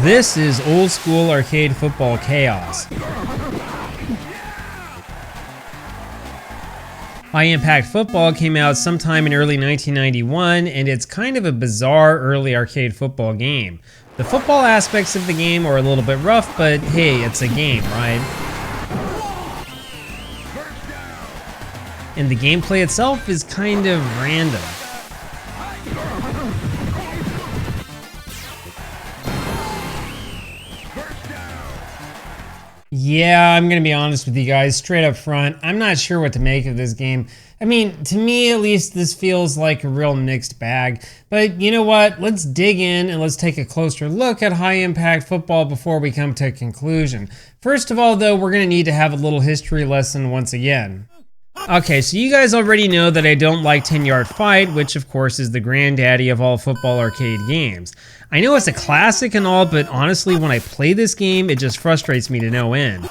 This is old school arcade football chaos. High Impact Football came out sometime in early 1991, and it's kind of a bizarre early arcade football game. The football aspects of the game are a little bit rough, but hey, it's a game, right? And the gameplay itself is kind of random. Yeah, I'm gonna be honest with you guys, straight up front, I'm not sure what to make of this game. I mean, to me at least, this feels like a real mixed bag. But you know what? Let's dig in and let's take a closer look at High Impact Football before we come to a conclusion. First of all though, we're gonna need to have a little history lesson once again. Okay, so you guys already know that I don't like 10-Yard Fight, which of course is the granddaddy of all football arcade games. I know it's a classic and all, but honestly, when I play this game, it just frustrates me to no end.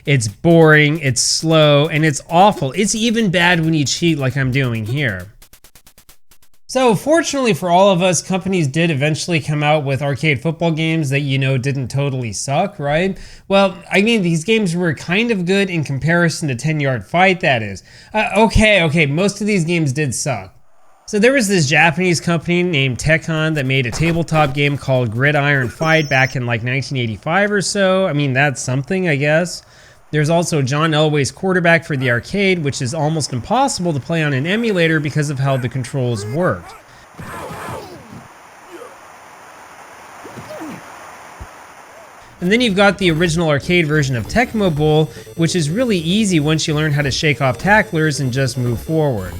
It's boring, it's slow, and it's awful. It's even bad when you cheat like I'm doing here. So fortunately for all of us, companies did eventually come out with arcade football games that didn't totally suck, right? Well, I mean, these games were kind of good in comparison to 10-Yard Fight, that is. Okay, most of these games did suck. So there was this Japanese company named Pigkin that made a tabletop game called Gridiron Fight back in like 1985 or so. I mean, that's something, I guess. There's also John Elway's Quarterback for the arcade, which is almost impossible to play on an emulator because of how the controls worked. And then you've got the original arcade version of Tecmo Bowl, which is really easy once you learn how to shake off tacklers and just move forward.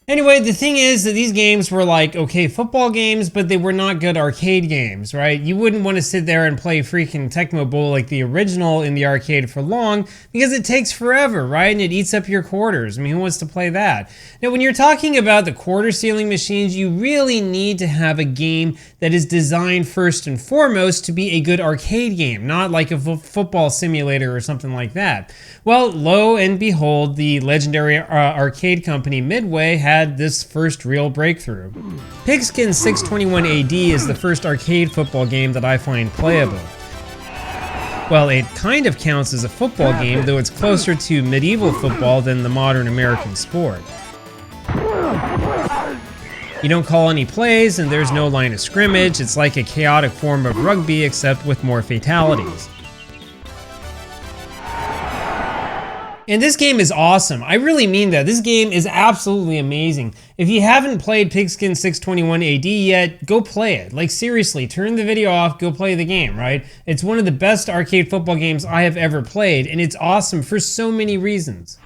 Anyway, the thing is that these games were like, okay, football games, but they were not good arcade games, right? You wouldn't want to sit there and play freaking Tecmo Bowl like the original in the arcade for long, because it takes forever, right? And it eats up your quarters. I mean, who wants to play that? Now, when you're talking about the quarter sealing machines, you really need to have a game that is designed first and foremost to be a good arcade game, not like a football simulator or something like that. Well, lo and behold, the legendary arcade company Midway had this first real breakthrough. Pigkin 621 AD is the first arcade football game that I find playable. Well, it kind of counts as a football game, though it's closer to medieval football than the modern American sport. You don't call any plays, and there's no line of scrimmage. It's like a chaotic form of rugby, except with more fatalities. And this game is awesome. I really mean that. This game is absolutely amazing. If you haven't played Pigkin 621 AD yet, go play it. Like seriously, turn the video off, go play the game, right? It's one of the best arcade football games I have ever played, and it's awesome for so many reasons.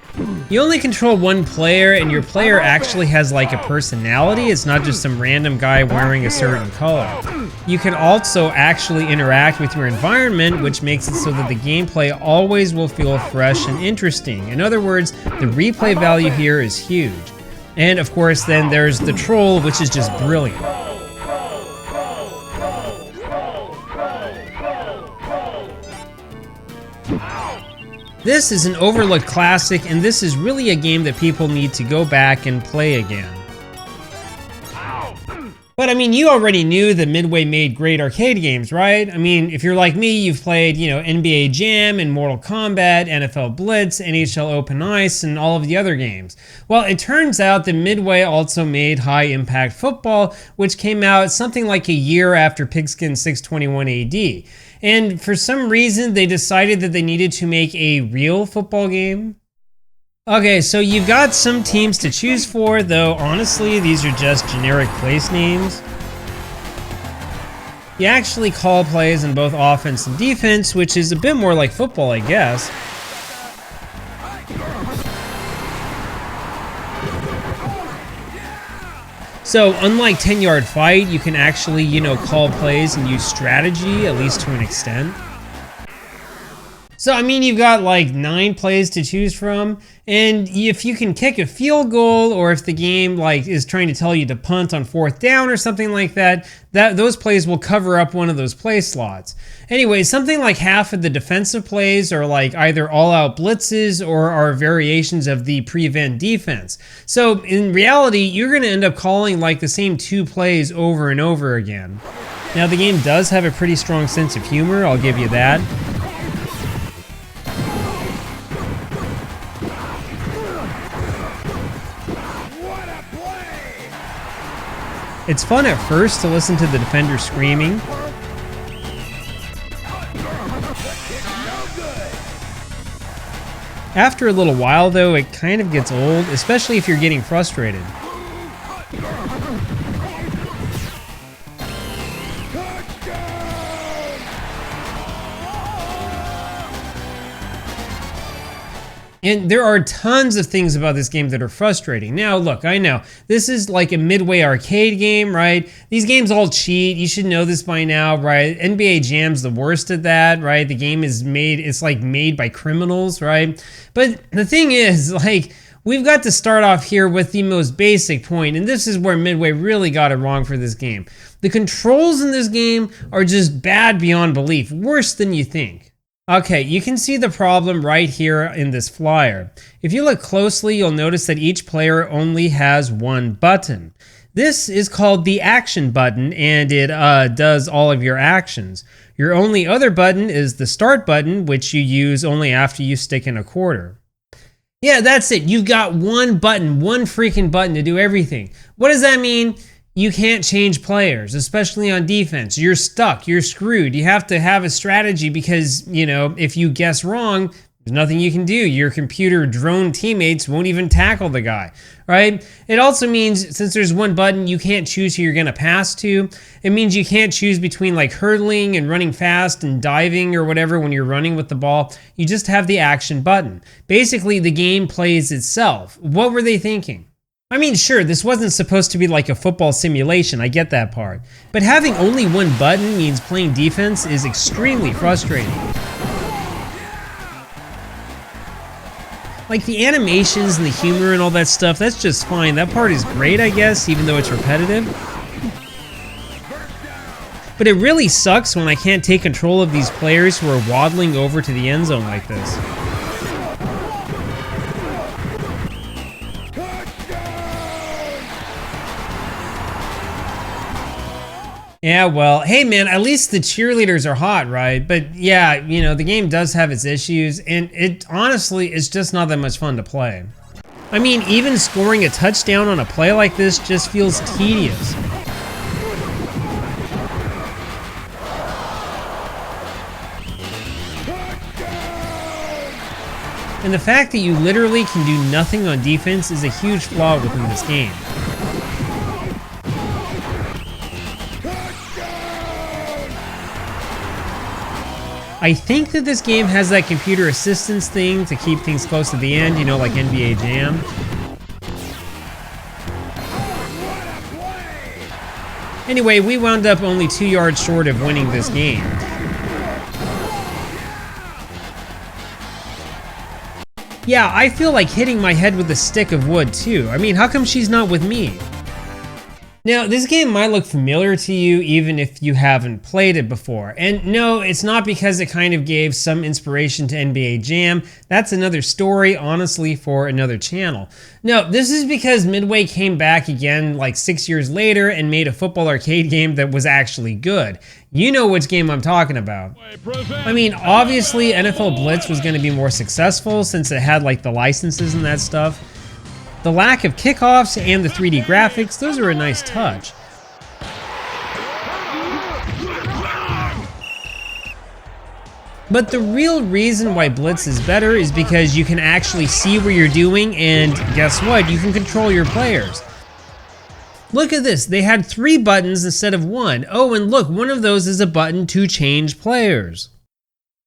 You only control one player, and your player actually has like a personality. It's not just some random guy wearing a certain color. You can also actually interact with your environment, which makes it so that the gameplay always will feel fresh and interesting. In other words, the replay value here is huge. And of course, then there's the troll, which is just brilliant. This is an overlooked classic, and this is really a game that people need to go back and play again. But I mean, you already knew that Midway made great arcade games, right? I mean, if you're like me, you've played, NBA Jam and Mortal Kombat, NFL Blitz, NHL Open Ice, and all of the other games. Well, it turns out that Midway also made High Impact Football, which came out something like a year after Pigkin 621 AD. And for some reason, they decided that they needed to make a real football game. Okay, so you've got some teams to choose for, though honestly, these are just generic place names. You actually call plays in both offense and defense, which is a bit more like football, I guess. So unlike 10-Yard Fight, you can actually, call plays and use strategy, at least to an extent. So, I mean, you've got like 9 plays to choose from, and if you can kick a field goal, or if the game like is trying to tell you to punt on 4th down or something like that, those plays will cover up one of those play slots. Anyway, something like half of the defensive plays are like either all-out blitzes or are variations of the prevent defense. So, in reality, you're going to end up calling like the same 2 plays over and over again. Now, the game does have a pretty strong sense of humor, I'll give you that. It's fun at first to listen to the defender screaming. After a little while though, it kind of gets old, especially if you're getting frustrated. And there are tons of things about this game that are frustrating. Now, look, I know, this is like a midway arcade game, right? These games all cheat. You should know this by now, right? NBA Jam's the worst at that, right? The game is made, it's like made by criminals, right? But the thing is, like, we've got to start off here with the most basic point, and this is where Midway really got it wrong for this game. The controls in this game are just bad beyond belief, worse than you think. Okay, you can see the problem right here in this flyer. If you look closely, you'll notice that each player only has one button. This is called the action button, and it does all of your actions. Your only other button is the start button, which you use only after you stick in a quarter. Yeah, that's it. You've got one button, one freaking button to do everything. What does that mean? You can't change players, especially on defense. You're stuck, you're screwed. You have to have a strategy because, you know, if you guess wrong, there's nothing you can do. Your computer drone teammates won't even tackle the guy, right? It also means since there's one button, you can't choose who you're gonna pass to. It means you can't choose between like hurdling and running fast and diving or whatever when you're running with the ball. You just have the action button. Basically, the game plays itself. What were they thinking? I mean, sure, this wasn't supposed to be like a football simulation, I get that part. But having only one button means playing defense is extremely frustrating. Like the animations and the humor and all that stuff, that's just fine. That part is great, I guess, even though it's repetitive. But it really sucks when I can't take control of these players who are waddling over to the end zone like this. Yeah, well, hey man, at least the cheerleaders are hot, right? But yeah, you know, the game does have its issues, and it honestly is just not that much fun to play. I mean, even scoring a touchdown on a play like this just feels tedious. And the fact that you literally can do nothing on defense is a huge flaw within this game. I think that this game has that computer assistance thing to keep things close to the end, you know, like NBA Jam. Anyway, we wound up only 2 yards short of winning this game. Yeah, I feel like hitting my head with a stick of wood too. I mean, how come she's not with me? Now, this game might look familiar to you even if you haven't played it before. And no, it's not because it kind of gave some inspiration to NBA Jam. That's another story, honestly, for another channel. No, this is because Midway came back again like 6 years later and made a football arcade game that was actually good. You know which game I'm talking about. I mean, obviously NFL Blitz was going to be more successful since it had like the licenses and that stuff. The lack of kickoffs and the 3D graphics, those are a nice touch. But the real reason why Blitz is better is because you can actually see what you're doing, and guess what? You can control your players. Look at this, they had 3 buttons instead of 1. Oh, and look, one of those is a button to change players.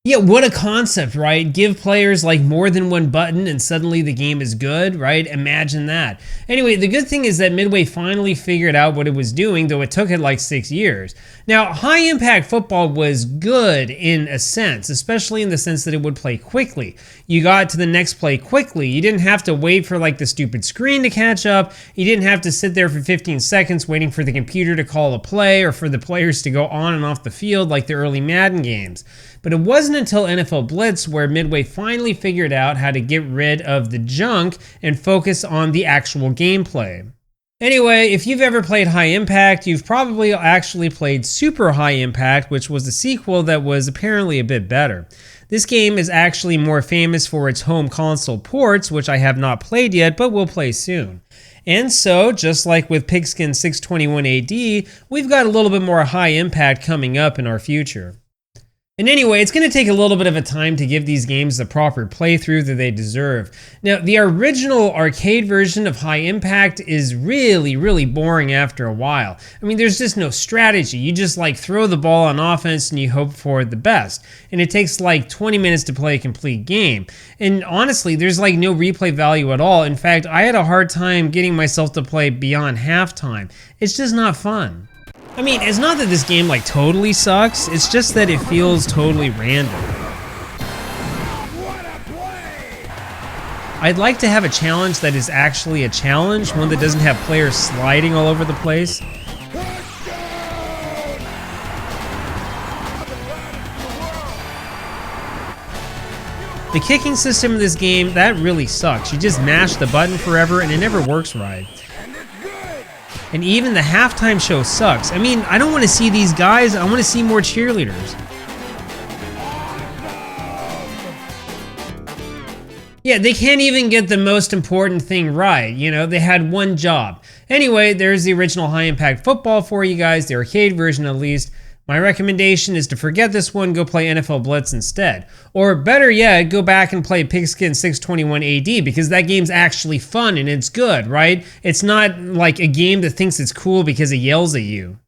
Yeah, what a concept, right? Give players like more than one button and suddenly the game is good, right? Imagine that. Anyway, the good thing is that Midway finally figured out what it was doing, though it took it like 6 years. Now, high impact football was good in a sense, especially in the sense that it would play quickly. You got to the next play quickly. You didn't have to wait for like the stupid screen to catch up. You didn't have to sit there for 15 seconds waiting for the computer to call a play or for the players to go on and off the field like the early Madden games. But it wasn't until NFL Blitz where Midway finally figured out how to get rid of the junk and focus on the actual gameplay. Anyway, if you've ever played High Impact, you've probably actually played Super High Impact, which was the sequel that was apparently a bit better. This game is actually more famous for its home console ports, which I have not played yet, but will play soon. And so, just like with Pigkin 621 AD, we've got a little bit more High Impact coming up in our future. And anyway, it's going to take a little bit of a time to give these games the proper playthrough that they deserve. Now, the original arcade version of High Impact is really boring after a while. I mean, there's just no strategy. You just like throw the ball on offense and you hope for the best. And it takes like 20 minutes to play a complete game. And honestly, there's like no replay value at all. In fact, I had a hard time getting myself to play beyond halftime. It's just not fun. I mean, it's not that this game like totally sucks, it's just that it feels totally random. I'd like to have a challenge that is actually a challenge, one that doesn't have players sliding all over the place. The kicking system in this game, that really sucks. You just mash the button forever and it never works right. And even the halftime show sucks. I mean, I don't want to see these guys, I want to see more cheerleaders. Yeah, they can't even get the most important thing right. You know, they had one job. Anyway, there's the original High Impact Football for you guys, the arcade version at least. My recommendation is to forget this one, go play NFL Blitz instead. Or better yet, go back and play Pigkin 621 AD because that game's actually fun and it's good, right? It's not like a game that thinks it's cool because it yells at you.